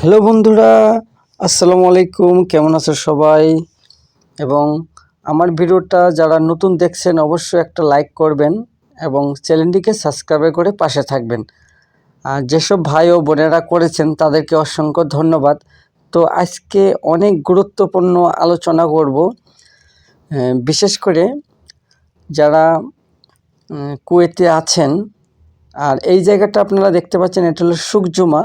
Hello বন্ধুরা, আসসালামু আলাইকুম। কেমন আছো সবাই? এবং আমার ভিডিওটা যারা নতুন দেখছেন অবশ্যই একটা লাইক করবেন এবং চ্যানেলটিকে সাবস্ক্রাইব করে পাশে থাকবেন। আর যেসব ভাই ও বোনেরা করেছেন তাদেরকে অসংখ্য ধন্যবাদ। তো আজকে অনেক গুরুত্বপূর্ণ আলোচনা করব, বিশেষ করে যারা কুয়েতে আছেন। আর এই জায়গাটা আপনারা দেখতে পাচ্ছেন, এটা হলো সুখজুমা।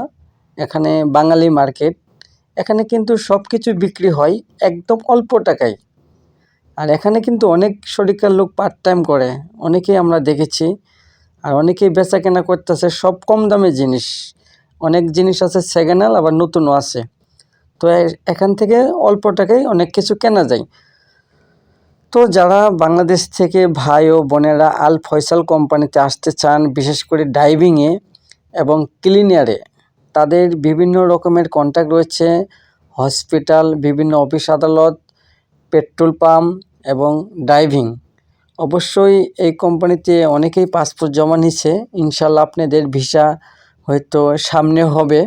এখানে বাঙালি মার্কেট। এখানে কিন্তু সব কিছু বিক্রি হয় একদম অল্প টাকায়। আর এখানে কিন্তু অনেক শরিকার লোক পার্ট টাইম করে, অনেকেই আমরা দেখেছি। আর অনেকেই বেচা কেনা করতেছে সব কম দামে জিনিস। অনেক জিনিস আছে সেকেন্ড হ্যান্ড, আবার নতুনও আছে। তো এখান থেকে অল্প টাকায় অনেক কিছু কেনা যায়। তো যারা বাংলাদেশ থেকে ভাই ও বোনেরা আল ফয়সাল কোম্পানিতে আসতে চান, বিশেষ করে ডাইভিংয়ে এবং ক্লিনারে, তাদের বিভিন্ন রকমের কন্ট্যাক্ট রয়েছে। হসপিটাল, বিভিন্ন অফিস আদালত, পেট্রোল পাম্প এবং ডাইভিং। অবশ্যই এই কোম্পানিতে অনেকেই পাসপোর্ট জমা নিচ্ছে। ইনশাল্লাহ আপনাদের ভিসা হয়তো সামনে হবে,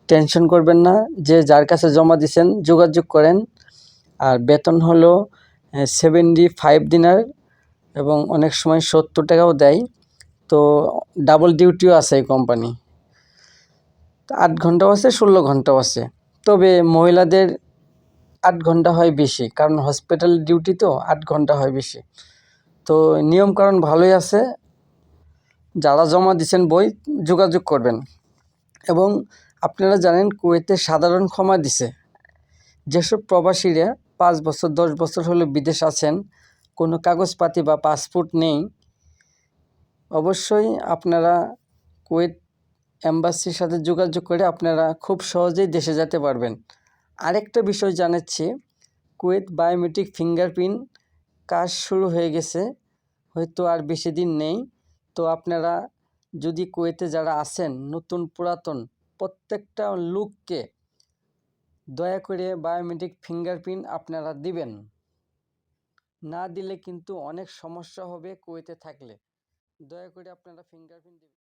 টেনশন করবেন না। যে যার কাছে জমা দিয়েছেন যোগাযোগ করেন। আর বেতন হলো 75 দিনার এবং অনেক সময় 70 টাকাও দেয়। তো ডাবল ডিউটিও আছে এই কোম্পানি। 8 ঘন্টাও আছে, 16 ঘন্টাও আছে। তবে মহিলাদের 8 ঘন্টা হয় বেশি, কারণ হসপিটাল ডিউটি তো 8 ঘন্টা হয় বেশি। তো নিয়মকানুন ভালোই আছে। যারা জমা দিচ্ছেন বই যোগাযোগ করবেন। এবং আপনারা জানেন কুয়েতে সাধারণ ক্ষমা দিছে। যেসব প্রবাসীরা 5 বছর 10 বছর হলো বিদেশ আছেন, কোনো কাগজপাতি বা পাসপোর্ট নেই, অবশ্যই আপনারা কুয়েত এম্বাসির সাথে যোগাযোগ করে আপনারা খুব সহজেই দেশে যেতে পারবেন। আরেকটা বিষয় জানাচ্ছি, কুয়েত বায়োমেট্রিক ফিঙ্গারপ্রিন্ট কাজ শুরু হয়ে গেছে, হয়তো আর বেশি দিন নেই। তো আপনারা যদি কুয়েতে যারা আছেন, নতুন পুরাতন প্রত্যেকটা লোককে দয়া করে বায়োমেট্রিক ফিঙ্গারপ্রিন্ট আপনারা দিবেন। না দিলে কিন্তু অনেক সমস্যা হবে কুয়েতে থাকলে। দয়া করে আপনারা ফিঙ্গারপ্রিন্ট দিবেন।